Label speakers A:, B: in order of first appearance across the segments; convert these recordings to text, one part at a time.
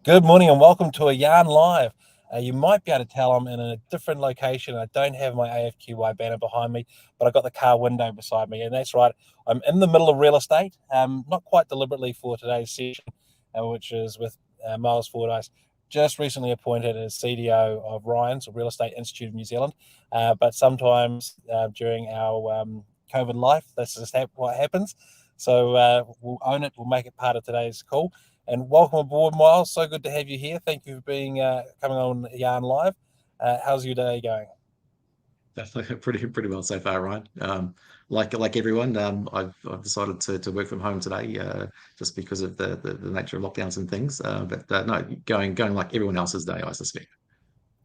A: Good morning and welcome to a Yarn Live. You might be able to tell I'm in a different location. I don't have my AFQY banner behind me, but I've got the car window beside me. And that's right, I'm in the middle of real estate, not quite deliberately for today's session, which is with Miles Fordyce, just recently appointed as CDO of REINZ, or Real Estate Institute of New Zealand. But sometimes during our COVID life, this is what happens. So we'll own it, we'll make it part of today's call. And welcome aboard, Miles. So good to have you here. Thank you for being coming on Yarn Live. How's your day going?
B: Definitely pretty well so far, Ryan. Like everyone, I've decided to work from home today, just because of the nature of lockdowns and things. But no, going like everyone else's day, I suspect.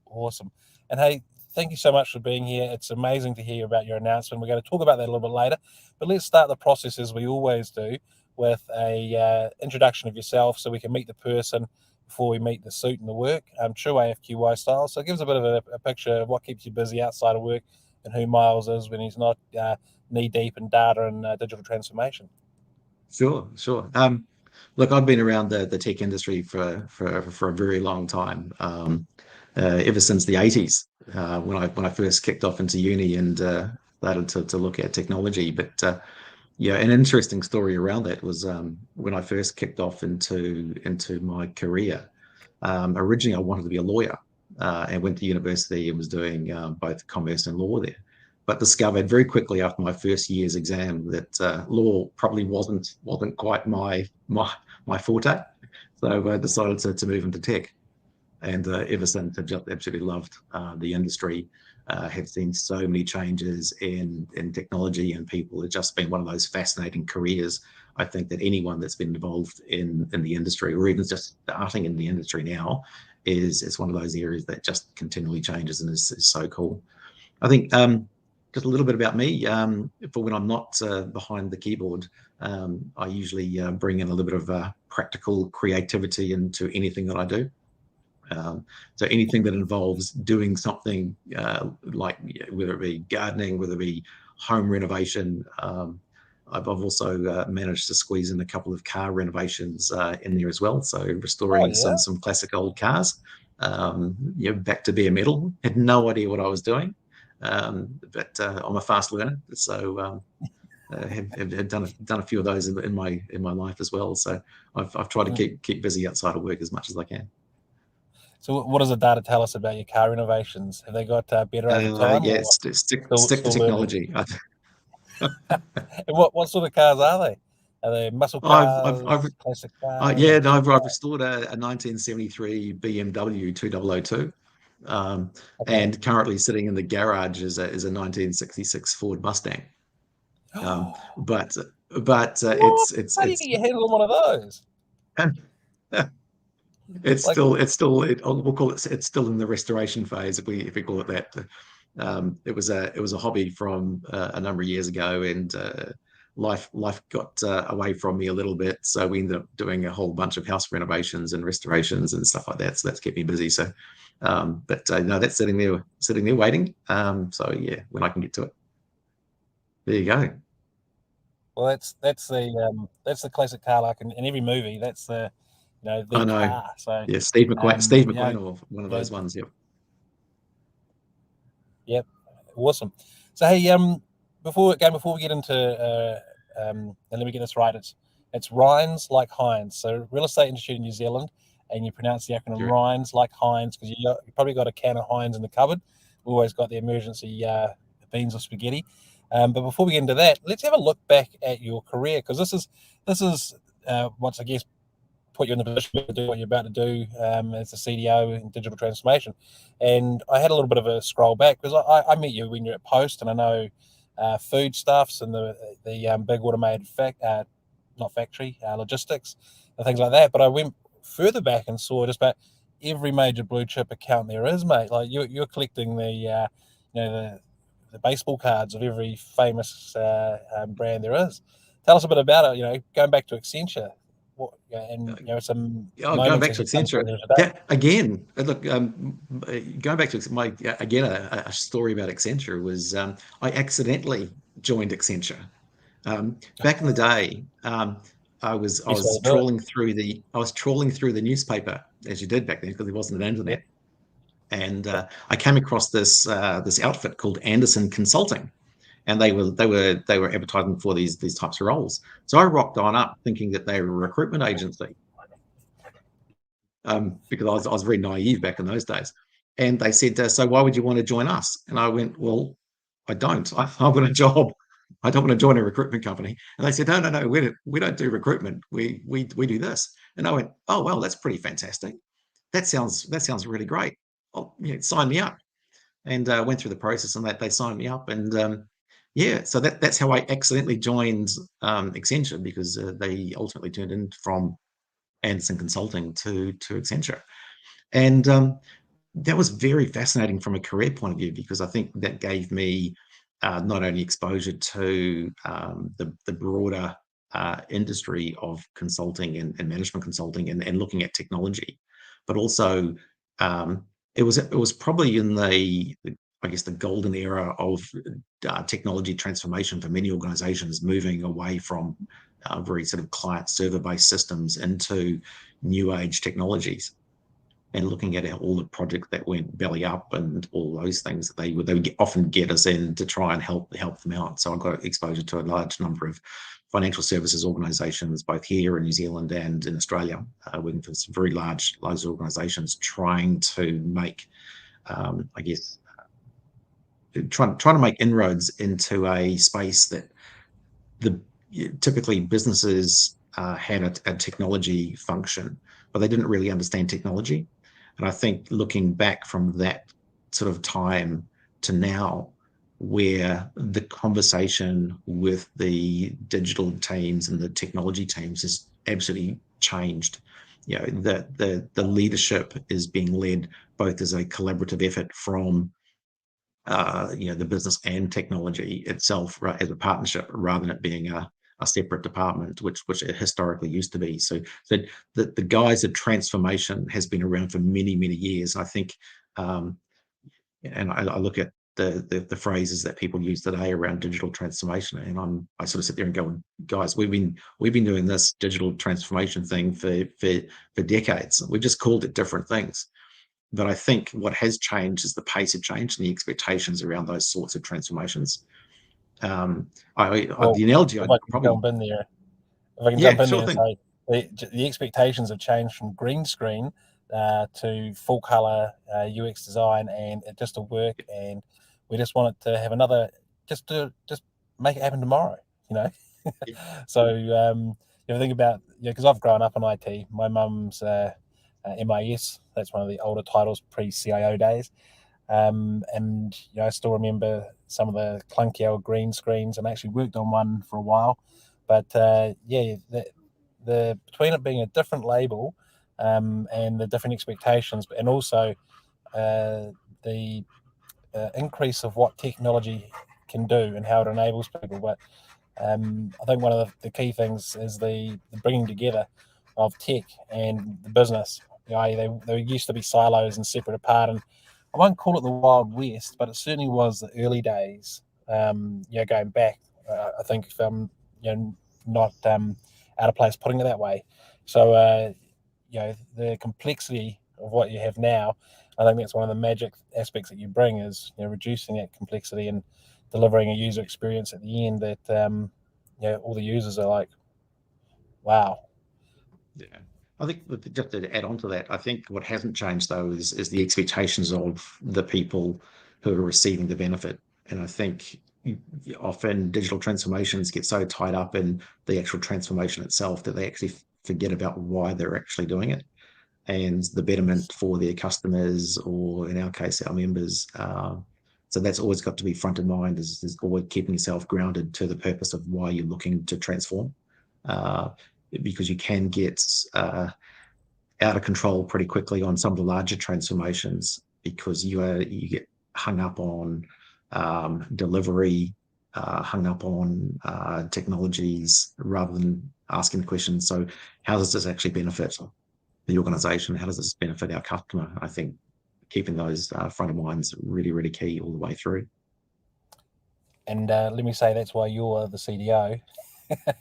A: Awesome. And hey, thank you so much for being here. It's amazing to hear about your announcement. We're going to talk about that a little bit later. But let's start the process as we always do with a introduction of yourself so we can meet the person before we meet the suit and the work, true AFQY style. So it gives a bit of a picture of what keeps you busy outside of work and who Miles is when he's not knee deep in data and digital transformation.
B: Sure. Look, I've been around the tech industry for a very long time, ever since the '80s, when I first kicked off into uni and started to look at technology. But yeah, an interesting story around that was when I first kicked off into my career. Originally, I wanted to be a lawyer, and went to university and was doing both commerce and law there. But discovered very quickly after my first year's exam that law probably wasn't quite my forte. So I decided to move into tech, and ever since I've just absolutely loved the industry. Have seen so many changes in technology and people. It's just been one of those fascinating careers. I think that anyone that's been involved in the industry, or even just starting in the industry now, is one of those areas that just continually changes and is so cool. I think just a little bit about me. For when I'm not behind the keyboard, I usually bring in a little bit of practical creativity into anything that I do. So anything that involves doing something, like, whether it be gardening, whether it be home renovation. I've also managed to squeeze in a couple of car renovations in there as well. So
A: Oh,
B: restoring
A: yeah.
B: some classic old cars, back to bare metal. Had no idea what I was doing, but I'm a fast learner, so have done a few of those in my life as well. So I've tried to keep busy outside of work as much as I can.
A: So, what does the data tell us about your car renovations? Have they got better over time,
B: Yeah,
A: or
B: stick to
A: still learning?
B: technology.
A: And what sort of cars are they? Are they muscle
B: I've
A: cars, classic
B: yeah,
A: cars?
B: no, I've restored a 1973 BMW 2002,
A: Okay.
B: and currently sitting in the garage is a 1966 Ford Mustang. Um, but
A: What?
B: it's
A: How do you
B: it's
A: get your hands on one of those?
B: it's
A: Like,
B: we'll call it's still in the restoration phase, if we call it that. It was a hobby from a number of years ago, and life got away from me a little bit, so we ended up doing a whole bunch of house renovations and restorations and stuff like that. So that's kept me busy. So, but no, that's sitting there waiting. So yeah, when I can get to it, there you go.
A: well, that's the classic car, like in every movie. That's the
B: I know.
A: car. So,
B: Yeah, Steve McQueen, Steve
A: yeah,
B: McQueen, or one of
A: yeah,
B: those ones. Yep.
A: yep, awesome. So, hey, before we get into and let me get this right. It's Rhines like Heinz. So, Real Estate Institute in New Zealand, and you pronounce the acronym
B: Correct.
A: Rhines like Heinz because you probably got a can of Heinz in the cupboard. We always got the emergency beans or spaghetti. But before we get into that, let's have a look back at your career because this is what's, I guess, put you in the position to do what you're about to do as the CDO in digital transformation. And I had a little bit of a scroll back because I met you when you're at Post, and I know foodstuffs and the big automated not factory logistics and things like that. But I went further back and saw just about every major blue chip account there is, mate. Like you're collecting the baseball cards of every famous brand there is. Tell us a bit about it. Going back to Accenture, and some
B: Oh, going
A: moments
B: back
A: as
B: to
A: you come
B: Accenture.
A: through there today.
B: Yeah, again, look, going back to my again a story about Accenture was, I accidentally joined Accenture. Back in the day, I was I
A: Best way
B: was
A: to do it.
B: trawling through the newspaper as you did back then, because there wasn't an
A: Yep.
B: internet. And I came across this outfit called Anderson Consulting, and they were advertising for these types of roles. So I rocked on up thinking that they were a recruitment agency, because I was very naive back in those days. And they said, "So why would you want to join us?" And I went, "Well, I don't. I want a job. I don't want to join a recruitment company." And they said, "No, no, no. We don't do recruitment. We do this." And I went, "Oh well, that's pretty fantastic. That sounds really great. Oh, yeah, sign me up." And went through the process, and they signed me up. And yeah, so that's how I accidentally joined Accenture, because they ultimately turned in from Anderson Consulting to Accenture. And that was very fascinating from a career point of view, because I think that gave me not only exposure to the broader industry of consulting and management consulting, and looking at technology, but also it was probably in I guess the golden era of technology transformation for many organizations, moving away from very sort of client server based systems into new age technologies, and looking at all the projects that went belly up and all those things that they would often get us in to try and help them out. So I got exposure to a large number of financial services organisations, both here in New Zealand and in Australia, working for some very large organisations, trying to make, I guess, trying to make inroads into a space that the typically businesses had a technology function, but they didn't really understand technology. And I think looking back from that sort of time to now, where the conversation with the digital teams and the technology teams has absolutely changed. You know, the leadership is being led both as a collaborative effort from the business and technology itself, right, as a partnership, rather than it being a separate department, which it historically used to be. So the guise of transformation has been around for many, many years. I think, and I look at the phrases that people use today around digital transformation, and I sort of sit there and go, guys, we've been doing this digital transformation thing for decades. We've just called it different things. But I think what has changed is the pace of change and the expectations around those sorts of transformations.
A: Well,
B: The analogy
A: if
B: I'd
A: I can
B: probably,
A: jump in there, if I can
B: yeah,
A: jump in
B: sure
A: there and
B: thing.
A: say the expectations have changed from green screen to full color UX design, and it just to work, and we just want it to have another, just make it happen tomorrow, you know.
B: Yeah,
A: So you think about, because I've grown up in IT. My mum's MIS. That's one of the older titles pre-CIO days. And I still remember some of the clunky old green screens, and I actually worked on one for a while. But yeah, the between it being a different label and the different expectations, and also the increase of what technology can do and how it enables people. But I think one of the key things is the bringing together of tech and the business. They used to be silos and separate apart, and I won't call it the Wild West, but it certainly was the early days. Going back, I think if I'm not out of place putting it that way. So the complexity of what you have now, I think that's one of the magic aspects that you bring is reducing that complexity and delivering a user experience at the end that all the users are like, wow.
B: yeah. I think just to add on to that, I think what hasn't changed though is the expectations of the people who are receiving the benefit. And I think often digital transformations get so tied up in the actual transformation itself that they actually forget about why they're actually doing it, and the betterment for their customers, or in our case, our members. So that's always got to be front of mind, is always keeping yourself grounded to the purpose of why you're looking to transform. Uh, because you can get out of control pretty quickly on some of the larger transformations, because you get hung up on delivery, hung up on technologies, rather than asking the question, so how does this actually benefit the organization? How does this benefit our customer? I think keeping those front of mind is really, really key all the way through.
A: And let me say that's why you're the CDO.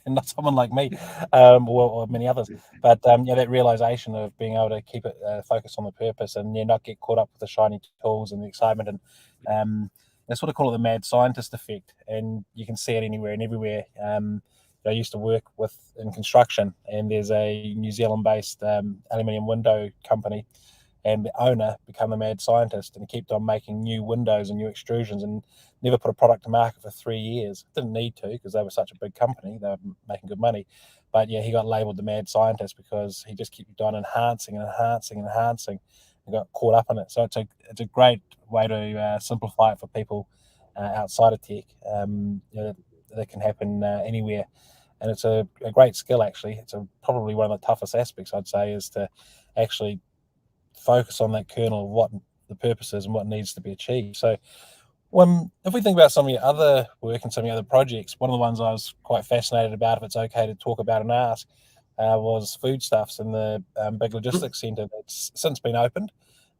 A: not someone like me, or many others. But yeah, that realization of being able to keep it focused on the purpose and not get caught up with the shiny tools and the excitement, and they sort of call it the mad scientist effect, and you can see it anywhere and everywhere. I used to work with in construction, and there's a New Zealand-based aluminium window company, and the owner became a mad scientist, and he kept on making new windows and new extrusions, and never put a product to market for 3 years. Didn't need to, because they were such a big company, they were making good money. But yeah, he got labelled the mad scientist because he just kept on enhancing and enhancing and enhancing, and got caught up in it. So it's a great way to simplify it for people outside of tech. That can happen anywhere, and it's a great skill. Actually, it's probably one of the toughest aspects, I'd say, is to actually focus on that kernel of what the purpose is and what needs to be achieved. So if we think about some of your other work and some of your other projects, one of the ones I was quite fascinated about, if it's okay to talk about and ask, was Foodstuffs in the big logistics centre that's since been opened.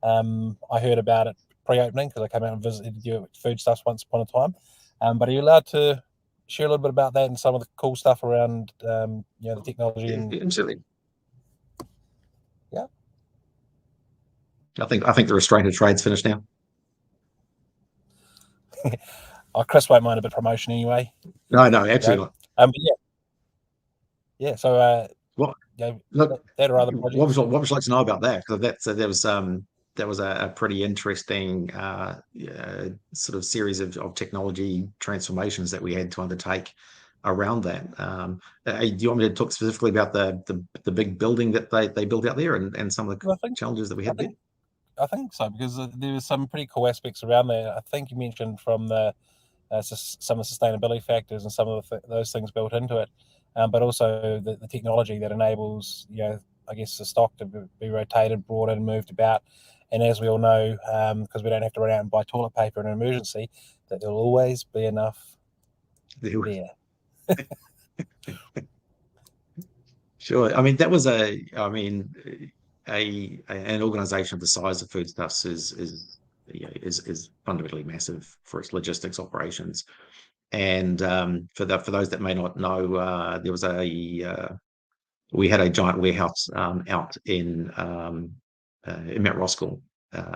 A: I heard about it pre-opening because I came out and visited you at Foodstuffs once upon a time. But are you allowed to share a little bit about that and some of the cool stuff around the technology?
B: Yeah,
A: And
B: absolutely.
A: yeah,
B: I think the restraint of trade's finished now.
A: Chris won't mind a bit of promotion anyway.
B: No,
A: You know?
B: absolutely not.
A: But yeah. So
B: What
A: that,
B: look,
A: that or other
B: what
A: projects.
B: would you like to know about that? Because that was a pretty interesting sort of series of technology transformations that we had to undertake around that. Do you want me to talk specifically about the big building that they built out there and some of the
A: I think
B: challenges that we
A: I
B: had there?
A: think I think so, because there was some pretty cool aspects around there. I think you mentioned from the some of the sustainability factors and some of those things built into it, but also the technology that enables, I guess, the stock to be rotated, brought in, moved about. And as we all know, because we don't have to run out and buy toilet paper in an emergency, that there'll always be enough there.
B: Sure. I mean, that was an organization of the size of Foodstuffs is fundamentally massive for its logistics operations. And for those that may not know, we had a giant warehouse out in Mount Roskill,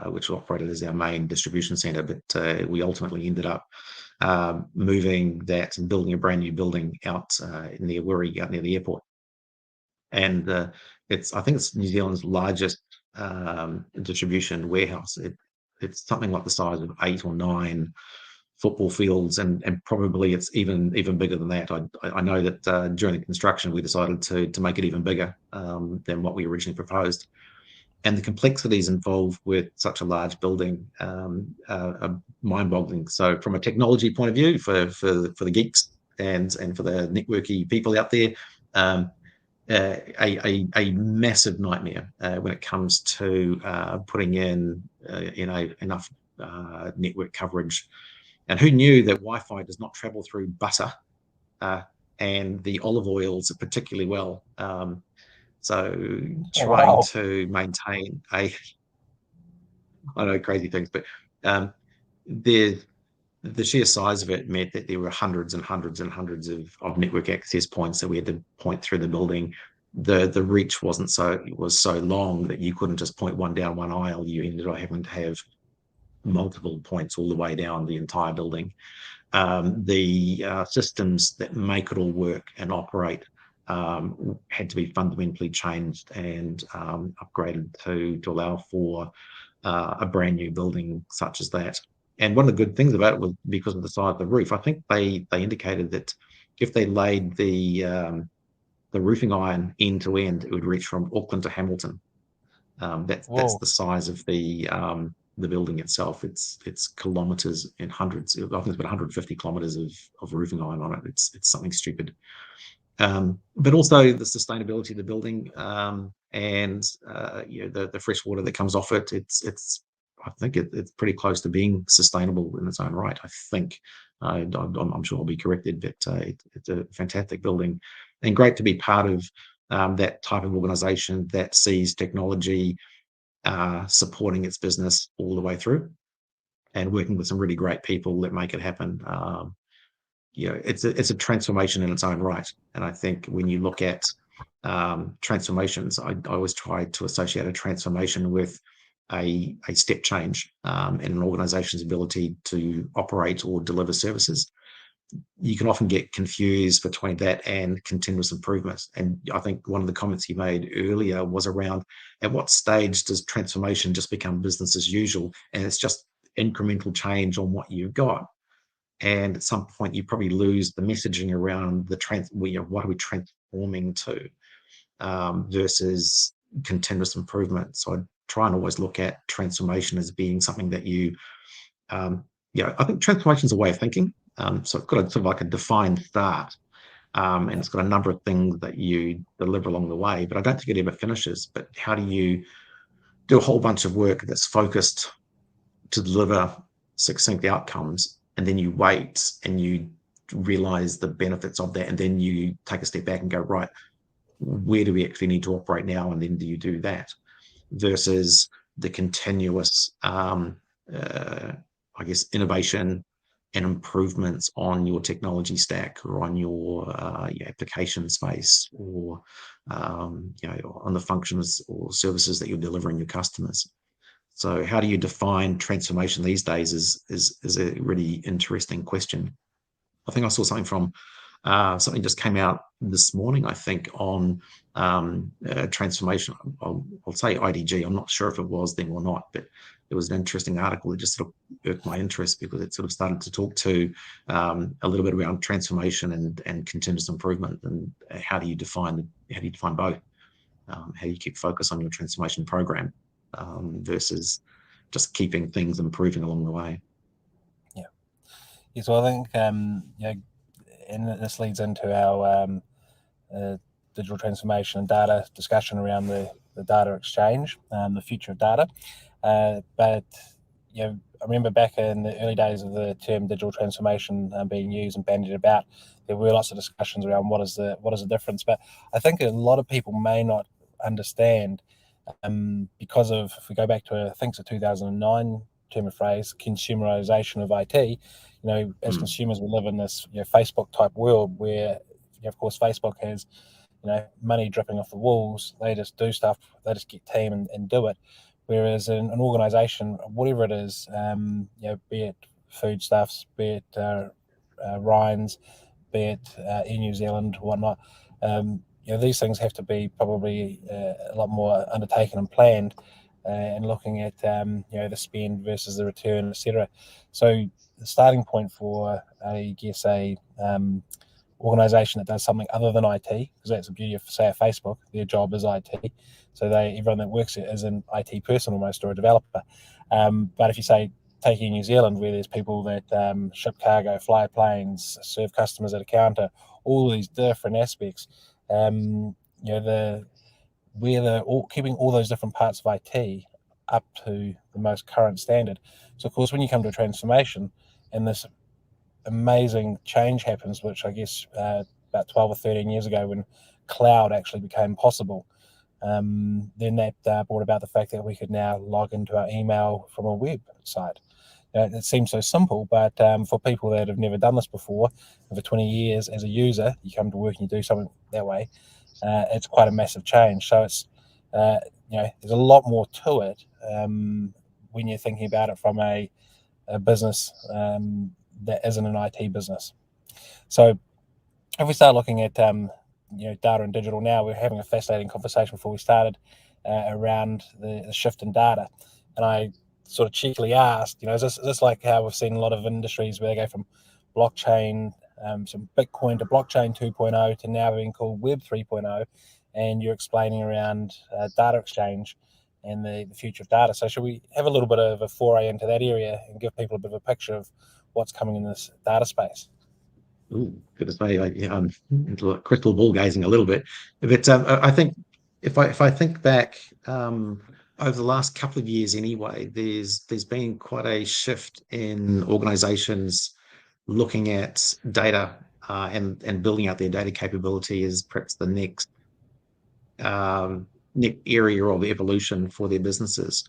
B: which operated as our main distribution center. But we ultimately ended up moving that and building a brand new building out near Wirri, out near the airport. And I think it's New Zealand's largest distribution warehouse. It's something like the size of 8 or 9 football fields, and probably it's even bigger than that. I know that during the construction we decided to make it even bigger than what we originally proposed, and the complexities involved with such a large building are mind-boggling. So from a technology point of view, for the geeks and for the networky people out there, a massive nightmare when it comes to putting in enough network coverage. And who knew that Wi-Fi does not travel through butter, and the olive oils particularly well. So
A: Oh,
B: trying
A: wow.
B: to maintain I know, crazy things, but the sheer size of it meant that there were hundreds and hundreds and hundreds of network access points that we had to point through the building. The reach was so long that you couldn't just point one down one aisle. You ended up having to have multiple points all the way down the entire building. The systems that make it all work and operate had to be fundamentally changed and upgraded to allow for a brand new building such as that. And one of the good things about it was because of the size of the roof. I think they indicated that if they laid the roofing iron end to end, it would reach from Auckland to Hamilton. That's
A: Whoa.
B: the size of the building itself. It's kilometers and hundreds. I think it's about 150 kilometers of roofing iron on it. It's something stupid. But also the sustainability of the building, and the fresh water that comes off it. I think it's pretty close to being sustainable in its own right. I think I'm sure I'll be corrected, but it's a fantastic building, and great to be part of that type of organization that sees technology supporting its business all the way through, and working with some really great people that make it happen. it's a transformation in its own right. And I think when you look at transformations, I always try to associate a transformation with a step change in an organization's ability to operate or deliver services. You can often get confused between that and continuous improvement. And I think one of the comments you made earlier was around, at what stage does transformation just become business as usual? And it's just incremental change on what you've got. And at some point, you probably lose the messaging around what are we transforming to versus continuous improvement. So I try and always look at transformation as being something that I think transformation is a way of thinking. So it's got a sort of like a defined start, and it's got a number of things that you deliver along the way, but I don't think it ever finishes. But how do you do a whole bunch of work that's focused to deliver succinct outcomes, and then you wait and you realize the benefits of that, and then you take a step back and go, right, where do we actually need to operate now? And then do you do that versus the continuous, innovation and improvements on your technology stack or on your application space or on the functions or services that you're delivering your customers. So how do you define transformation these days is a really interesting question. I think I saw something just came out this morning, I think, on transformation. I'll say IDG. I'm not sure if it was them or not, but it was an interesting article that just sort of irked my interest because it sort of started to talk to a little bit around transformation and continuous improvement, and how do you define both? How do you keep focus on your transformation program versus just keeping things improving along the way?
A: Yeah, so I think and this leads into our digital transformation and data discussion around the data exchange, the future of data. But I remember back in the early days of the term digital transformation being used and bandied about, there were lots of discussions around what is the difference. But I think a lot of people may not understand because of, if we go back to, I think it's a 2009 term of phrase, consumerisation of IT. As consumers, we live in this Facebook type world where, of course, Facebook has money dripping off the walls. They just do stuff. They just get team and do it. Whereas in an organisation, whatever it is, be it foodstuffs, be it REINZ, be it in New Zealand, whatnot, these things have to be probably a lot more undertaken and planned, and looking at the spend versus the return, etc. So the starting point for a organisation that does something other than IT, because that's the beauty of, say, a Facebook, their job is IT. So everyone that works there is an IT person almost, or a developer. But if you say, take in New Zealand, where there's people that ship cargo, fly planes, serve customers at a counter, all these different aspects, keeping all those different parts of IT up to the most current standard. So, of course, when you come to a transformation and this amazing change happens, which I guess about 12 or 13 years ago when cloud actually became possible, then that brought about the fact that we could now log into our email from a website. It seems so simple, but for people that have never done this before, for 20 years as a user, you come to work and you do something that way, it's quite a massive change. So it's there's a lot more to it when you're thinking about it from a business that isn't an IT business. So if we start looking at data and digital now, we're having a fascinating conversation before we started around the shift in data, and I sort of cheekily asked, is this like how we've seen a lot of industries where they go from blockchain, some Bitcoin to blockchain 2.0 to now being called Web 3.0, and you're explaining around data exchange and the future of data. So should we have a little bit of a foray into that area and give people a bit of a picture of what's coming in this data space?
B: Ooh, good to say. I'm into crystal ball gazing a little bit, but I think if I think back over the last couple of years, anyway, there's been quite a shift in organisations looking at data and building out their data capability as perhaps the next area of evolution for their businesses.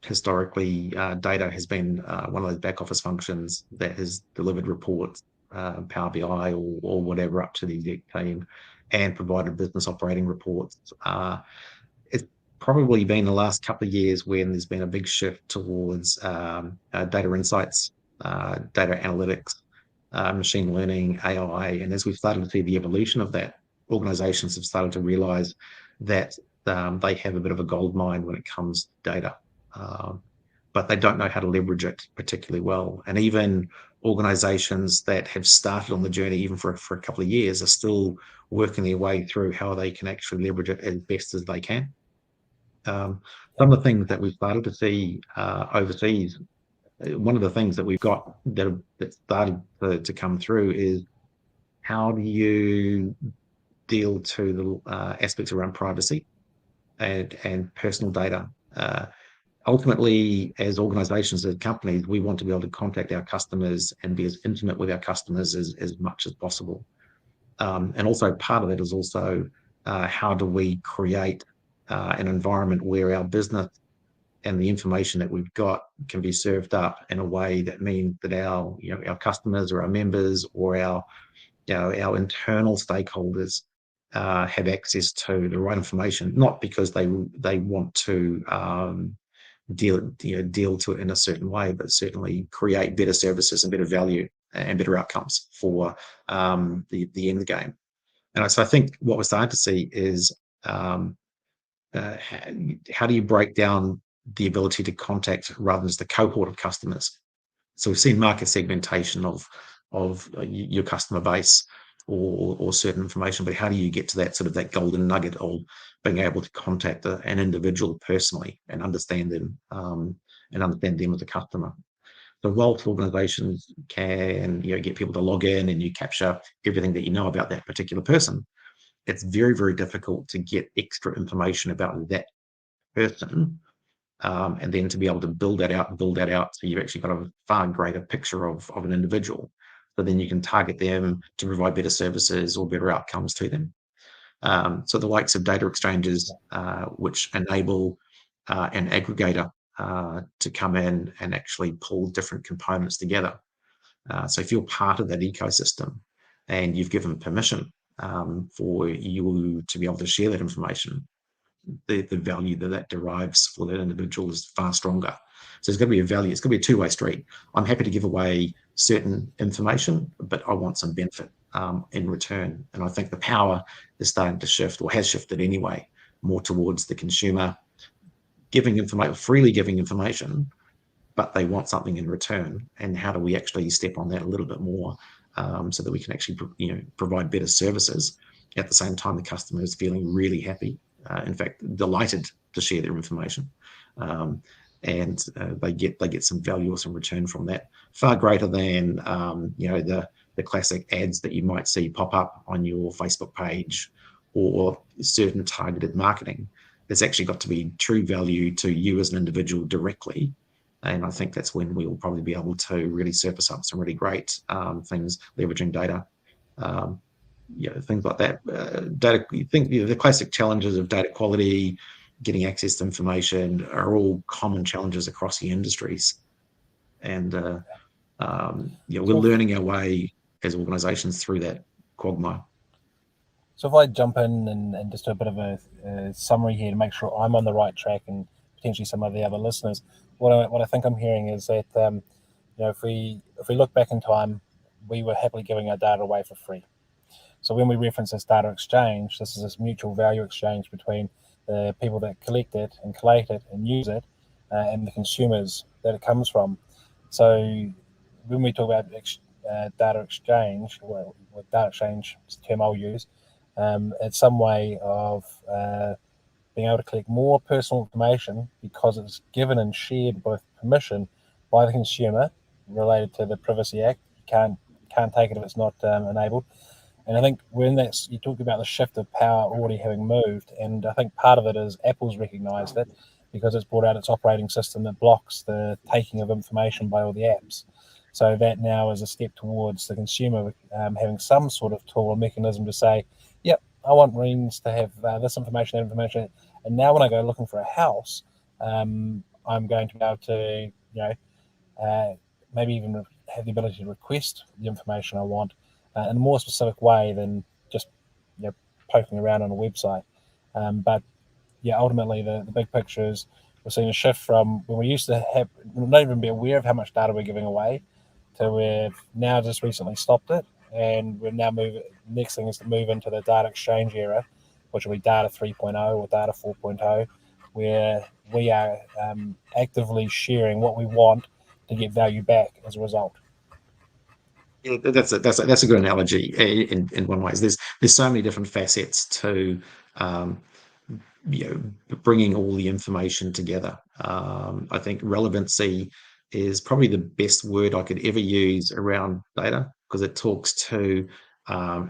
B: Historically, data has been one of those back office functions that has delivered reports Power BI or whatever up to the exec team and provided business operating reports. It's probably been the last couple of years when there's been a big shift towards data insights, data analytics, machine learning, AI. And as we've started to see the evolution of that, organizations have started to realize that they have a bit of a gold mine when it comes to data. But they don't know how to leverage it particularly well. And even organizations that have started on the journey, even for a couple of years, are still working their way through how they can actually leverage it as best as they can. Some of the things that we've started to see overseas, one of the things that we've got that started to come through is how do you deal to the aspects around privacy and personal data. Ultimately, as organizations, as companies, we want to be able to contact our customers and be as intimate with our customers as much as possible. And also part of it is also how do we create an environment where our business and the information that we've got can be served up in a way that means that our customers or our members or our internal stakeholders have access to the right information, not because they want to deal to it in a certain way, but certainly create better services and better value and better outcomes for the end game. And so I think what we're starting to see is how do you break down the ability to contact rather than just a cohort of customers. So we've seen market segmentation of your customer base or certain information, but how do you get to that sort of that golden nugget of being able to contact an individual personally and understand them as a customer? So whilst organizations can get people to log in and you capture everything that you know about that particular person, it's very, very difficult to get extra information about that person and then to be able to build that out so you've actually got a far greater picture of an individual. So then you can target them to provide better services or better outcomes to them. So the likes of data exchanges, which enable an aggregator to come in and actually pull different components together. So if you're part of that ecosystem and you've given permission for you to be able to share that information, the value that derives for that individual is far stronger. So there's going to be a value. It's going to be a two-way street. I'm happy to give away certain information, but I want some benefit in return. And I think the power is starting to shift, or has shifted anyway, more towards the consumer giving information, freely giving information, but they want something in return. And how do we actually step on that a little bit more so that we can actually provide better services at the same time the customer is feeling really happy, in fact delighted to share their information, and they get some value or some return from that, far greater than the classic ads that you might see pop up on your Facebook page or certain targeted marketing. There's actually got to be true value to you as an individual directly. And I think that's when we will probably be able to really surface up some really great things, leveraging data, things like that. Data, you think the classic challenges of data quality, getting access to information are all common challenges across the industries. And we're learning our way as organizations through that quagmire.
A: So if I jump in and just do a bit of a summary here to make sure I'm on the right track and potentially some of the other listeners, what I think I'm hearing is that if we look back in time, we were happily giving our data away for free. So when we reference this data exchange, this is this mutual value exchange between the people that collect it and collate it and use it and the consumers that it comes from. So when we talk about data exchange, well, data exchange is the term I'll use, it's some way of being able to collect more personal information because it's given and shared with permission by the consumer related to the Privacy Act. You can't take it if it's not enabled. And I think when you talk about the shift of power already having moved, and I think part of it is Apple's recognised it because it's brought out its operating system that blocks the taking of information by all the apps. So that now is a step towards the consumer having some sort of tool or mechanism to say, yep, I want REINZ to have this information, that information. And now when I go looking for a house, I'm going to be able to, maybe even have the ability to request the information I want in a more specific way than just poking around on a website. But ultimately the big picture is we're seeing a shift from when we used to have not even be aware of how much data we're giving away to we've now just recently stopped it, and we're now moving. Next thing is to move into the data exchange era, which will be data 3.0 or data 4.0, where we are actively sharing what we want to get value back as a result.
B: Yeah, that's a good analogy in one way. There's so many different facets to um, bringing all the information together. I think relevancy is probably the best word I could ever use around data, because it talks to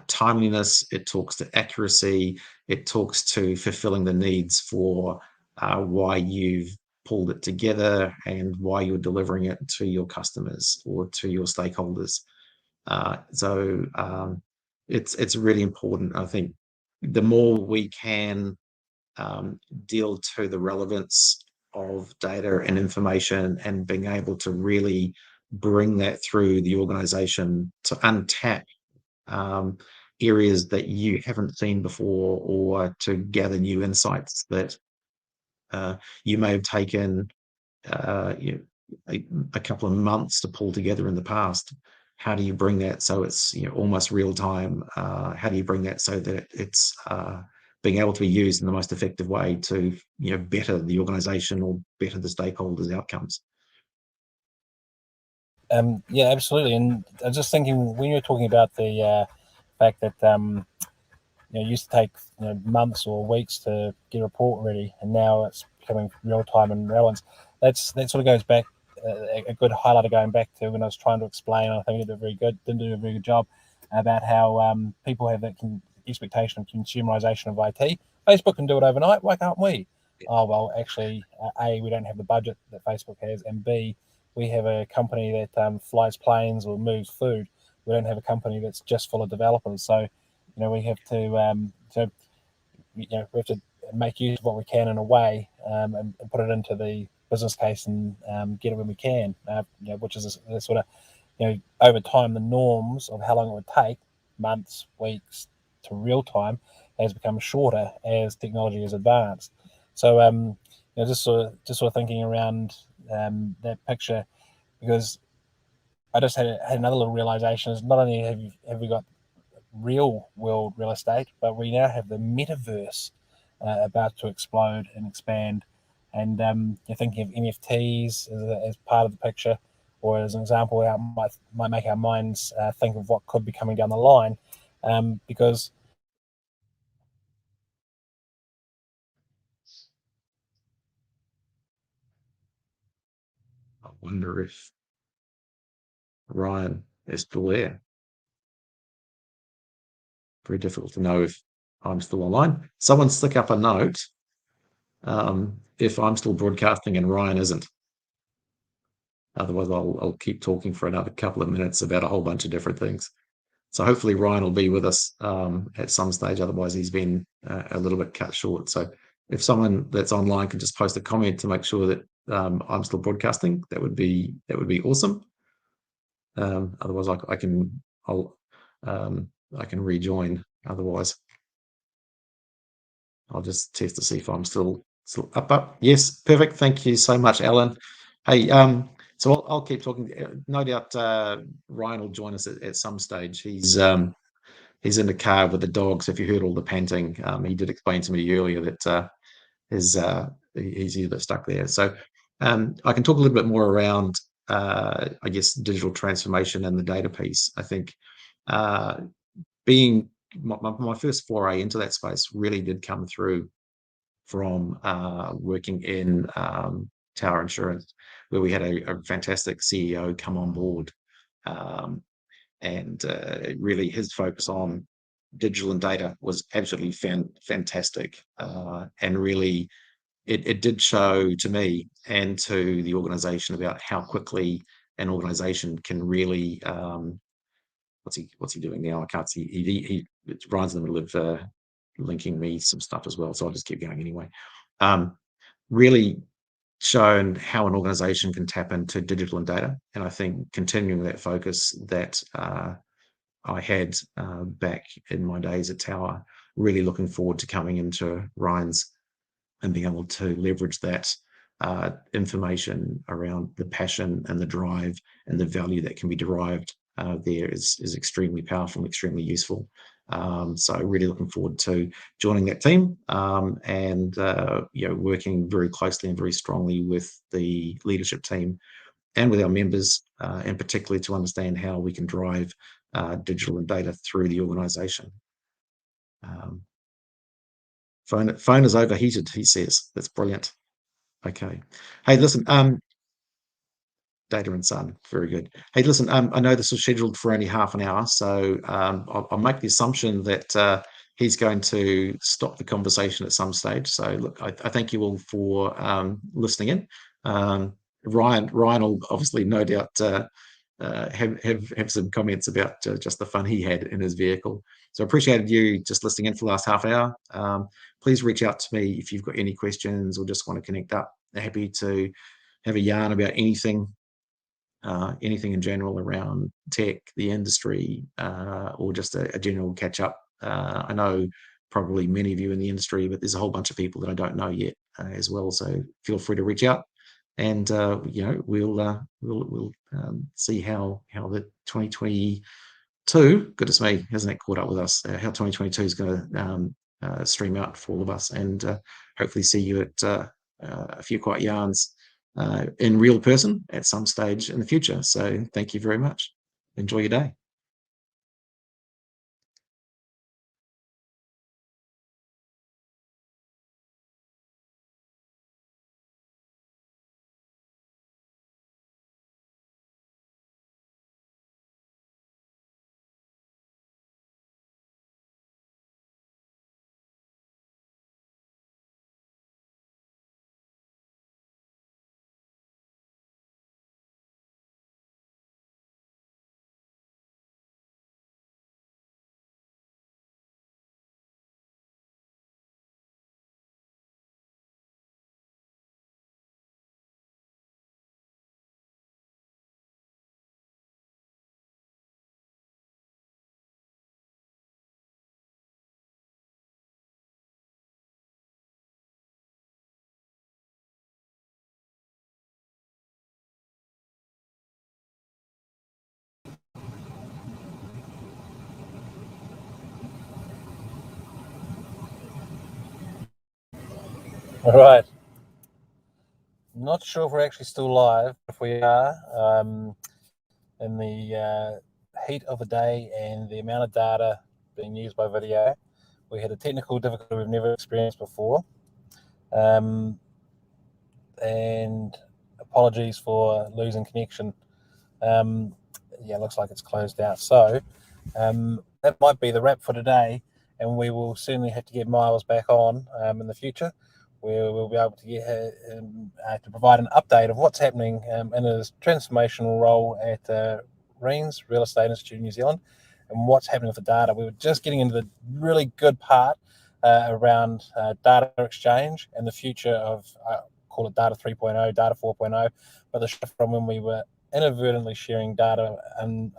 B: timeliness, it talks to accuracy, it talks to fulfilling the needs for why you've pulled it together and why you're delivering it to your customers or to your stakeholders. So it's really important. I think the more we can deal to the relevance of data and information and being able to really bring that through the organization to untap um, areas that you haven't seen before, or to gather new insights that you may have taken a couple of months to pull together in the past. How do you bring that so it's almost real time? How do you bring that so that it's being able to be used in the most effective way to better the organization or better the stakeholders' outcomes?
A: Yeah, absolutely. And I was just thinking when you're talking about the fact that it used to take months or weeks to get a report ready, and now it's becoming real time and relevance. That sort of goes back a good highlighter going back to when I was trying to explain. I think I didn't do a very good job about how people have that expectation of consumerisation of IT. Facebook can do it overnight. Why can't we? Oh well, actually, A, we don't have the budget that Facebook has, and B, we have a company that flies planes or moves food. We don't have a company that's just full of developers. So we have to make use of what we can in a way, and put it into the business case and get it when we can. Which is a sort of over time the norms of how long it would take, months, weeks to real time, has become shorter as technology has advanced. So just sort of thinking around that picture, because I just had another little realization is not only have we got real world real estate, but we now have the metaverse about to explode and expand. And you're thinking of NFTs as part of the picture, or as an example, might make our minds think of what could be coming down the line, because
B: I wonder if Ryan is still there. Very difficult to know if I'm still online. Someone stick up a note if I'm still broadcasting and Ryan isn't. Otherwise, I'll keep talking for another couple of minutes about a whole bunch of different things. So hopefully Ryan will be with us at some stage. Otherwise, he's been a little bit cut short. So if someone that's online could just post a comment to make sure that I'm still broadcasting, that would be awesome. Otherwise, I can rejoin. Otherwise, I'll just test to see if I'm still up. Yes, perfect. Thank you so much, Alan. Hey, so I'll keep talking. No doubt Ryan will join us at some stage. He's in the car with the dog. So if you heard all the panting, he did explain to me earlier that he's a bit stuck there. So I can talk a little bit more around, I guess, digital transformation and the data piece. I think being my first foray into that space really did come through from working in tower insurance, where we had a fantastic CEO come on board, um, and really his focus on digital and data was absolutely fantastic, and really it did show to me and to the organization about how quickly an organization can really what's he doing now? I can't see. Ryan's in the middle of linking me some stuff as well, so I'll just keep going anyway. Really shown how an organization can tap into digital and data. And I think continuing that focus that I had back in my days at Tower, really looking forward to coming into REINZ and being able to leverage that information around the passion and the drive and the value that can be derived there is extremely powerful and extremely useful. So really looking forward to joining that team and working very closely and very strongly with the leadership team and with our members, and particularly to understand how we can drive digital and data through the organisation. Phone is overheated, he says. That's brilliant. Okay. Hey, listen, Data and Sun, very good. Hey, listen, I know this was scheduled for only half an hour, so I'll make the assumption that he's going to stop the conversation at some stage. So look, I thank you all for listening in. Ryan will obviously no doubt have some comments about just the fun he had in his vehicle. So I appreciated you just listening in for the last half hour. Please reach out to me if you've got any questions or just want to connect up. I'm happy to have a yarn about anything in general around tech, the industry, or just a general catch up. I know probably many of you in the industry, but there's a whole bunch of people that I don't know yet as well. So feel free to reach out, and we'll see how the 2022, goodness me, hasn't it caught up with us? How 2022 is going to stream out for all of us, and hopefully see you at a few quiet yarns in real person at some stage in the future. So thank you very much. Enjoy your day.
A: All right. Not sure if we're actually still live. If we are, in the heat of the day and the amount of data being used by video, we had a technical difficulty we've never experienced before. And apologies for losing connection. Yeah, looks like it's closed out. So that might be the wrap for today, and we will certainly have to get Miles back on in the future, where we'll be able to get to provide an update of what's happening in his transformational role at REINZ, Real Estate Institute of New Zealand, and what's happening with the data. We were just getting into the really good part around data exchange and the future of, call it data 3.0, data 4.0, but the shift from when we were inadvertently sharing data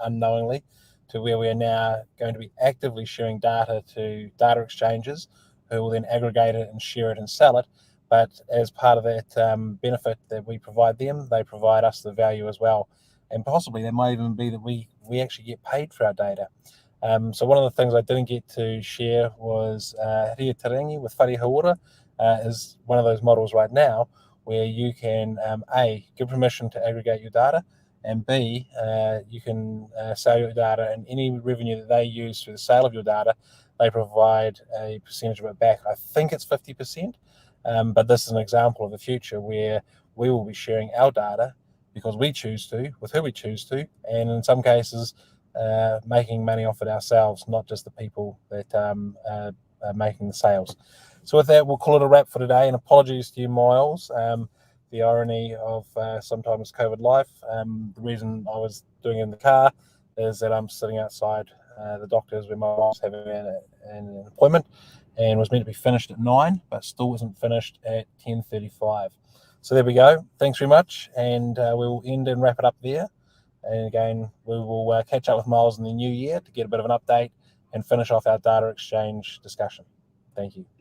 A: unknowingly to where we are now going to be actively sharing data to data exchanges who will then aggregate it and share it and sell it. But as part of that benefit that we provide them, they provide us the value as well. And possibly that might even be that we actually get paid for our data. So one of the things I didn't get to share was Ria Tarangi with Whare Haora is one of those models right now where you can, A, give permission to aggregate your data, and B, you can sell your data, and any revenue that they use through the sale of your data, they provide a percentage of it back. I think it's 50%, but this is an example of the future where we will be sharing our data because we choose to, with who we choose to, and in some cases, making money off it ourselves, not just the people that are making the sales. So with that, we'll call it a wrap for today, and apologies to you, Miles. The irony of sometimes COVID life. The reason I was doing it in the car is that I'm sitting outside the doctor's where my wife's having an appointment and was meant to be finished at 9, but still wasn't finished at 10:35. So there we go. Thanks very much, and we'll end and wrap it up there. And again, we will catch up with Miles in the new year to get a bit of an update and finish off our data exchange discussion. Thank you.